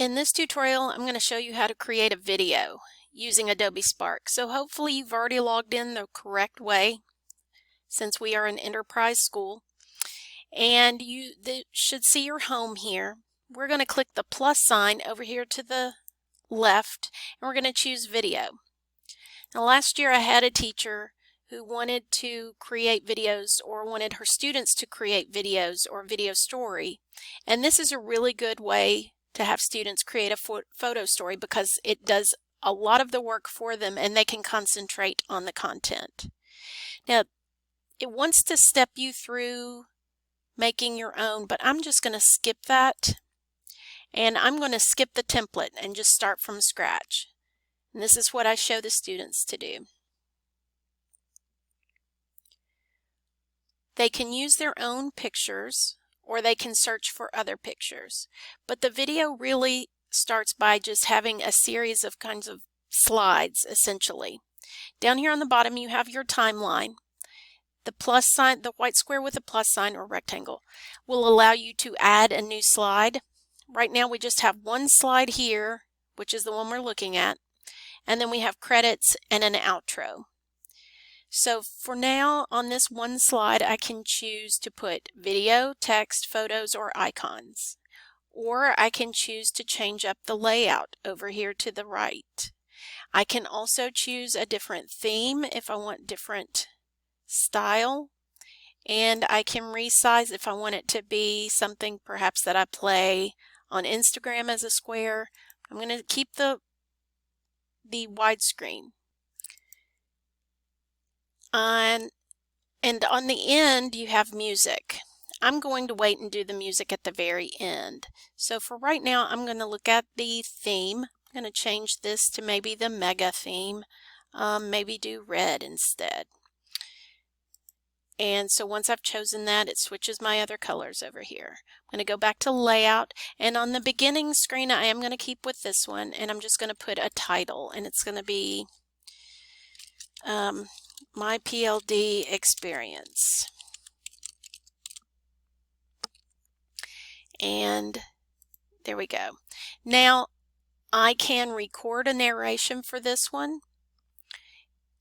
In this tutorial, I'm going to show you how to create a video using Adobe Spark. So hopefully you've already logged in the correct way since we are an enterprise school. And you should see your home here. We're going to click the plus sign over here to the left and we're going to choose video. Now last year I had a teacher who wanted to create videos or wanted her students to create videos or video story. And this is a really good way to have students create a photo story because it does a lot of the work for them and they can concentrate on the content. Now, it wants to step you through making your own, but I'm just going to skip that and I'm going to skip the template and just start from scratch. And this is what I show the students to do. They can use their own pictures or they can search for other pictures. But the video really starts by just having a series of kinds of slides, essentially. Down here on the bottom you have your timeline. The plus sign, the white square with a plus sign or rectangle, will allow you to add a new slide. Right now we just have one slide here, which is the one we're looking at, and then we have credits and an outro. So for now, on this one slide, I can choose to put video, text, photos, or icons. Or I can choose to change up the layout over here to the right. I can also choose a different theme if I want different style. And I can resize if I want it to be something perhaps that I play on Instagram as a square. I'm going to keep the widescreen. And on the end you have music. I'm going to wait and do the music at the very end. So for right now I'm going to look at the theme. I'm going to change this to maybe the mega theme. Maybe do red instead. And so once I've chosen that, it switches my other colors over here. I'm going to go back to layout, and on the beginning screen I am going to keep with this one, and I'm just going to put a title, and it's going to be My PLD Experience. And there we go. Now I can record a narration for this one,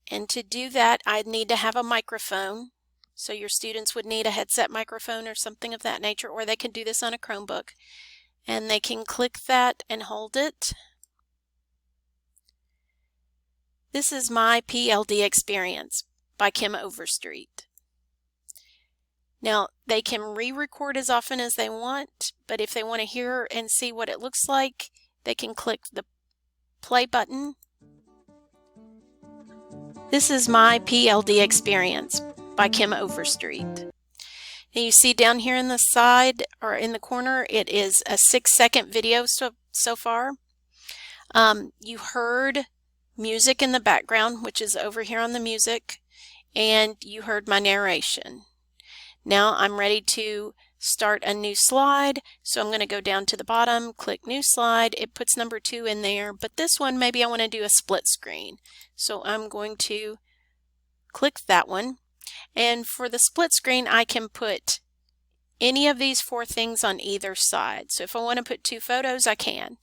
and to do that I need to have a microphone. So your students would need a headset microphone or something of that nature, or they can do this on a Chromebook, and they can click that and hold it. This is My PLD Experience by Kim Overstreet. Now they can re-record as often as they want, but if they want to hear and see what it looks like, they can click the play button. This is My PLD Experience by Kim Overstreet. And you see down here in the side or in the corner, it is a 6-second video so far. You heard music in the background, which is over here on the music, and you heard my narration. Now I'm ready to start a new slide, so I'm going to go down to the bottom, click new slide. It puts number 2 in there, but this one maybe I want to do a split screen. So I'm going to click that one, and for the split screen I can put any of these 4 things on either side. So if I want to put 2 photos, I can.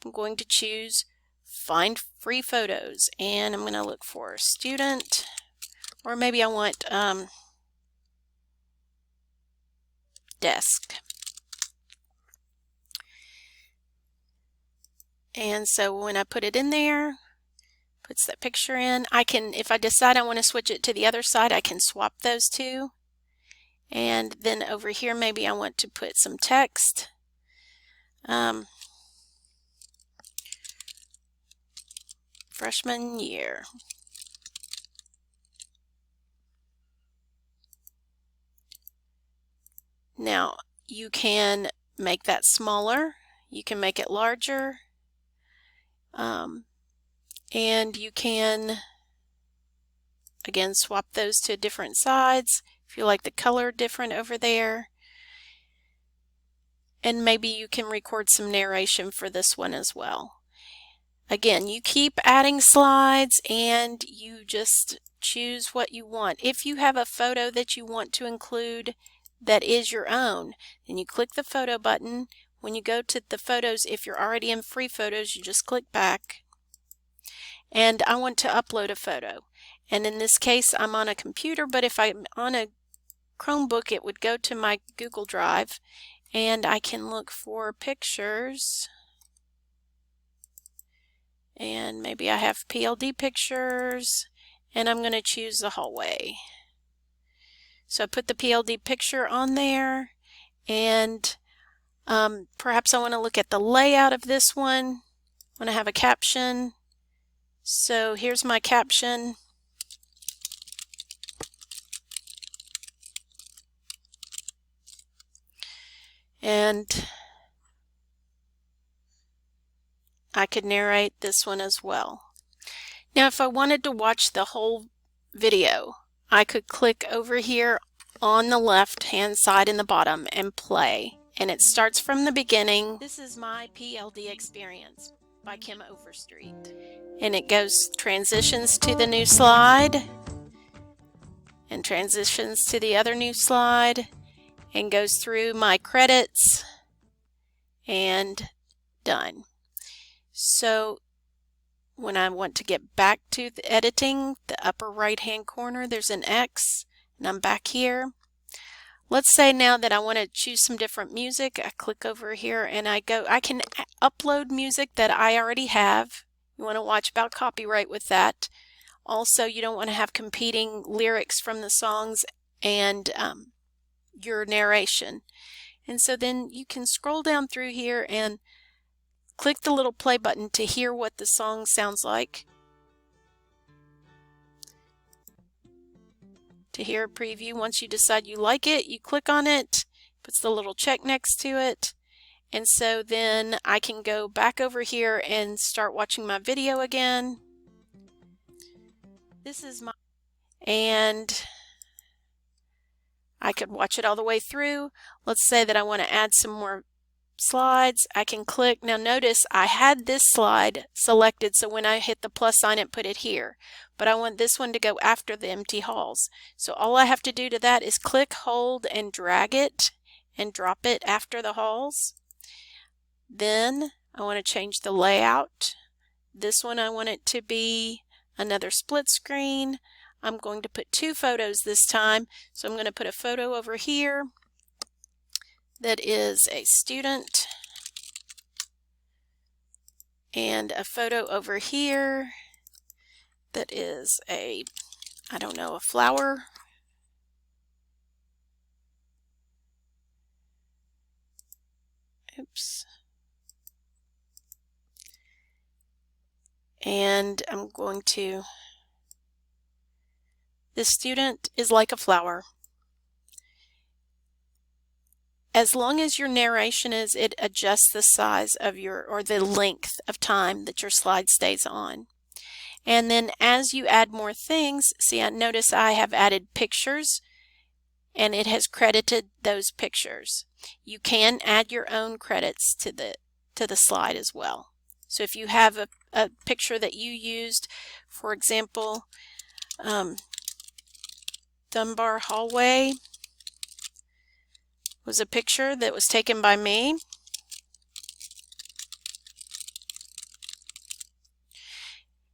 I'm going to choose Find Free Photos, and I'm going to look for student, or maybe I want desk. And so when I put it in there, puts that picture in. I can, if I decide I want to switch it to the other side, I can swap those two. And then over here maybe I want to put some text. Freshman year. Now you can make that smaller, you can make it larger, and you can again swap those to different sides if you like the color different over there. And maybe you can record some narration for this one as well. Again, you keep adding slides and you just choose what you want. If you have a photo that you want to include that is your own, then you click the photo button. when you go to the photos, if you're already in free photos, you just click back. And I want to upload a photo. And in this case, I'm on a computer, but if I'm on a Chromebook, it would go to my Google Drive, and I can look for pictures. And maybe I have PLD pictures, and I'm going to choose the hallway. So I put the PLD picture on there, and perhaps I want to look at the layout of this one. I want to have a caption. So here's my caption. And I could narrate this one as well. Now if I wanted to watch the whole video, I could click over here on the left hand side in the bottom and play, and it starts from the beginning. This is my PLD experience by Kim Overstreet, and it goes transitions to the new slide and transitions to the other new slide and goes through my credits and done. So when I want to get back to the editing, the upper right hand corner, there's an X, and I'm back here. Let's say now that I want to choose some different music. I click over here and I can upload music that I already have. You want to watch about copyright with that. Also, you don't want to have competing lyrics from the songs and your narration. And so then you can scroll down through here and click the little play button to hear what the song sounds like. To hear a preview, once you decide you like it, you click on it, puts the little check next to it, and so then I can go back over here and start watching my video again. This is my, and I could watch it all the way through. Let's say that I want to add some more slides. I can click. Now notice I had this slide selected, so when I hit the plus sign it put it here, but I want this one to go after the empty halls. So all I have to do to that is click, hold, and drag it and drop it after the halls. Then I want to change the layout. This one I want it to be another split screen. I'm going to put 2 photos this time, so I'm going to put a photo over here that is a student and a photo over here that is a, I don't know, a flower. Oops. And I'm going to, this student is like a flower. As long as your narration is, it adjusts the size of your, or the length of time that your slide stays on. And then as you add more things, see, I notice I have added pictures and it has credited those pictures. You can add your own credits to the slide as well. So if you have a picture that you used, for example, Dunbar Hallway was a picture that was taken by me.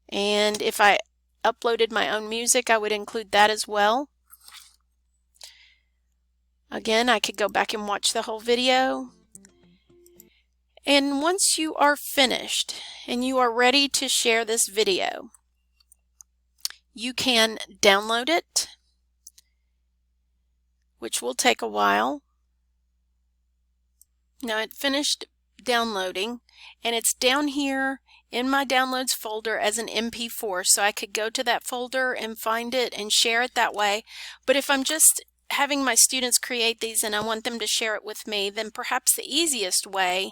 And if I uploaded my own music, I would include that as well. Again, I could go back and watch the whole video. And once you are finished and you are ready to share this video, you can download it, which will take a while. Now it finished downloading, and it's down here in my downloads folder as an MP4, so I could go to that folder and find it and share it that way. But if I'm just having my students create these and I want them to share it with me, then perhaps the easiest way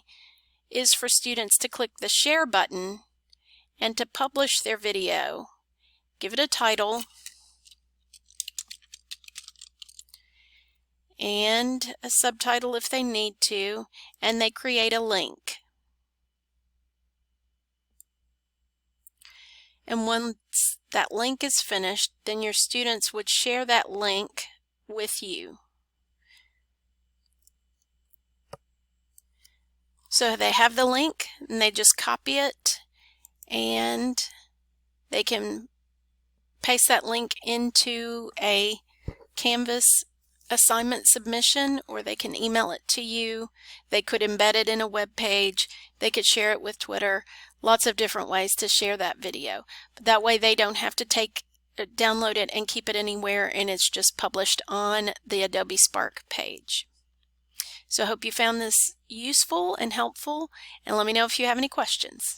is for students to click the share button and to publish their video. Give it a title and a subtitle if they need to, and they create a link. And once that link is finished, then your students would share that link with you. So they have the link and they just copy it and they can paste that link into a Canvas assignment submission, or they can email it to you. They could embed it in a web page. They could share it with Twitter. Lots of different ways to share that video. But that way they don't have to download it and keep it anywhere, and it's just published on the Adobe Spark page. So I hope you found this useful and helpful, and let me know if you have any questions.